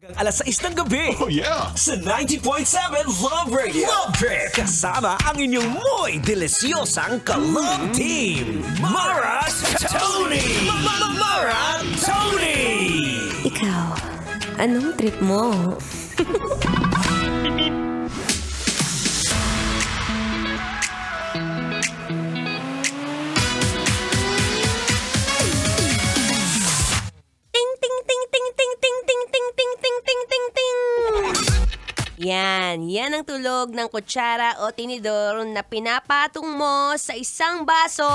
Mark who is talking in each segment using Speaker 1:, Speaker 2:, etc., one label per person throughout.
Speaker 1: Alas 6 ng gabi.
Speaker 2: Oh yeah!
Speaker 1: Sa 90.7 Love Radio. Love Trip. Kasama ang inyong muy delisyosang ka-love team. Mara Tony! Mara Tony!
Speaker 3: Ikaw, anong trip mo? Yan ang tulog ng kutsara o tinidor na pinapatong mo sa isang baso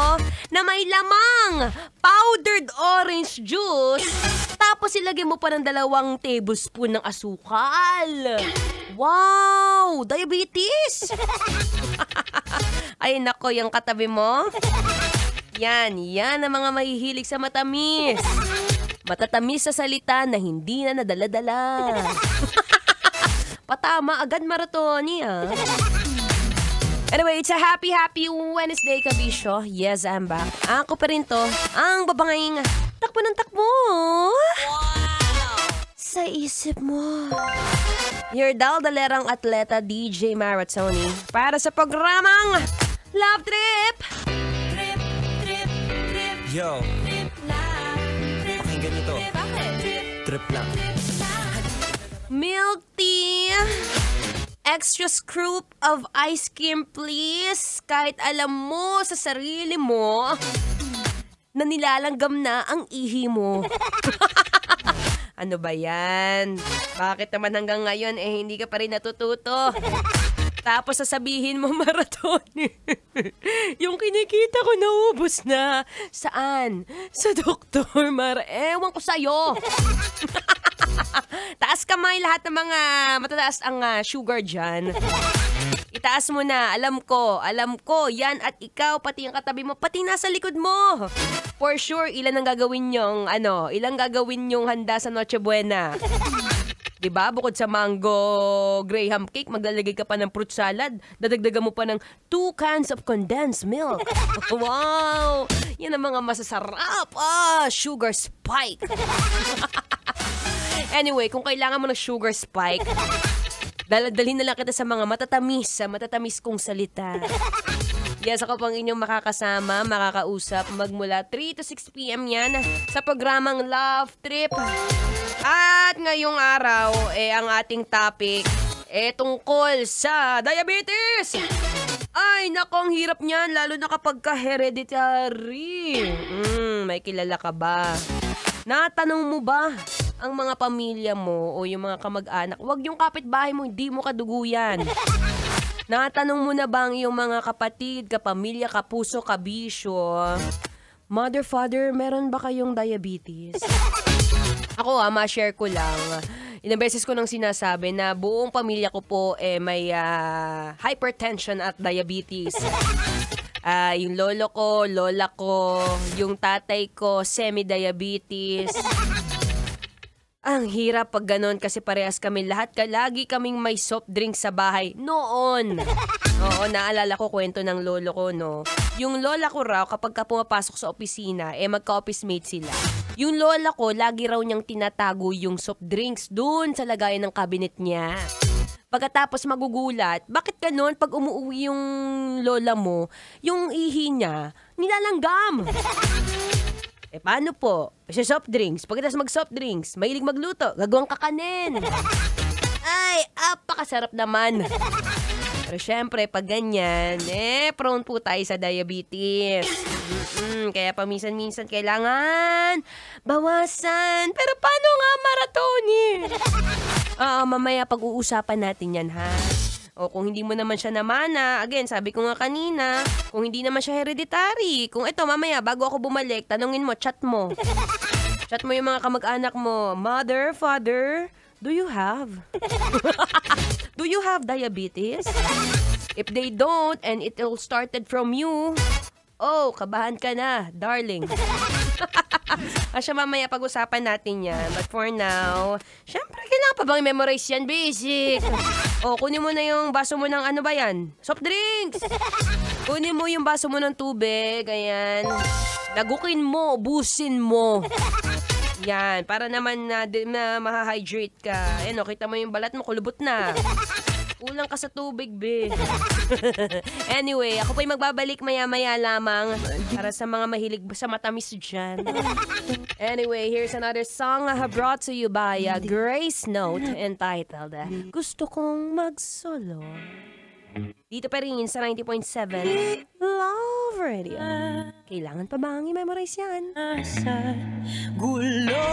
Speaker 3: na may lamang powdered orange juice. Tapos ilagay mo pa ng 2 tablespoon ng asukal. Wow! Diabetes! Ay nako, yung katabi mo. Yan ang mga mahihilig sa matamis. Matatamis sa salita na hindi na nadala-dala. Patama agad maratoni, ah. Anyway, it's a happy Wednesday, kabisyo. Yes, I'm back. Ako pa rin to, ang babangaying takbo ng takbo. Wow! Sa isip mo. Your daldalerang atleta, DJ Maratoni, para sa programang Love Trip. Trip, trip, trip.
Speaker 1: Yo.
Speaker 3: Trip lang. Trip,
Speaker 1: Pakinggan nito.
Speaker 3: Bakit?
Speaker 1: Trip lang.
Speaker 3: Milk tea. Extra scoop of ice cream, please. Kahit alam mo sa sarili mo na nilalanggam na ang ihi mo. Ano ba yan? Bakit naman hanggang ngayon hindi ka pa rin natututo? Tapos sasabihin mo, Maratoni, yung kinikita ko naubos na. Saan? Sa doktor, Mara. Ewan ko sa'yo. Taas kamay lahat ng mga matataas ang sugar dyan. Itaas mo na. Alam ko. Yan at ikaw, pati yung katabi mo, pati nasa likod mo. For sure, ilan ang gagawin yung handa sa Noche Buena. Diba? Bukod sa mango graham cake, maglalagay ka pa ng fruit salad. Dadagdagan mo pa ng 2 cans of condensed milk. Wow! Yan ang mga masasarap. Sugar spike. Anyway, kung kailangan mo ng sugar spike, dalhin na lang kita sa mga matatamis kong salita. Yes, ako pang inyong makakasama, makakausap magmula 3 to 6 p.m. yan sa programang Love Trip. At ngayong araw, ang ating topic, tungkol sa diabetes. Ay, nako, ang hirap niyan, lalo na kapag ka-hereditary. May kilala ka ba? Natanong mo ba ang mga pamilya mo o yung mga kamag-anak? Huwag yung kapitbahay mo, hindi mo kadugo yan. Natanong mo na bang yung mga kapatid, kapamilya, kapuso, kabisyo? Mother, father, meron ba kayong diabetes? Ako ma-share ko lang. Ilang beses ko nang sinasabi na buong pamilya ko po may hypertension at diabetes. Yung lolo ko, lola ko, yung tatay ko, semi-diabetes. Ang hirap pag ganun kasi parehas kami lahat. Lagi kaming may soft drink sa bahay. Noon. Oo, naalala ko kwento ng lolo ko, no? Yung lola ko raw, kapag ka pumapasok sa opisina, magka-office mate sila. Yung lola ko, lagi raw niyang tinatago yung soft drinks dun sa lagayan ng cabinet niya. Pagkatapos magugulat, bakit ganun pag umuwi yung lola mo, yung ihi niya, nilalanggam? Paano po? Kasi soft drinks. Pagkatapos mag-soft drinks, mahilig magluto, gagawang kakanin. Ay, apakasarap naman. Pero syempre, pag ganyan, prone po tayo sa diabetes. Kaya paminsan-minsan kailangan bawasan. Pero paano nga, Maratoni? Mamaya pag-uusapan natin yan, ha? O kung hindi mo naman siya namana, again, sabi ko nga kanina, kung hindi naman siya hereditary, kung ito mamaya, bago ako bumalik, tanungin mo, chat mo. Chat mo yung mga kamag-anak mo, mother, father, do you have? Do you have diabetes? If they don't, and it all started from you, kabahan ka na, darling. Asya mamaya pag-usapan natin yan. But for now, syempre, kailangan pa bang memorize yan? Basic. Kunin mo na yung baso mo ng ano ba yan? Soft drinks. Kunin mo yung baso mo ng tubig. Ayan. Lagukin mo, ubusin mo. Yan, para naman na mahahydrate ka. Ayan, kita mo yung balat mo, kulubot na. Kulang ka sa tubig, be. Anyway, ako po'y magbabalik maya-maya lamang para sa mga mahilig sa matamis dyan. Anyway, here's another song brought to you by Grace Note entitled Gusto Kong Magsolo. Dito pa rin sa 90.7 Love Radio. Kailangan pa bang i-memorize yan?
Speaker 1: Gulo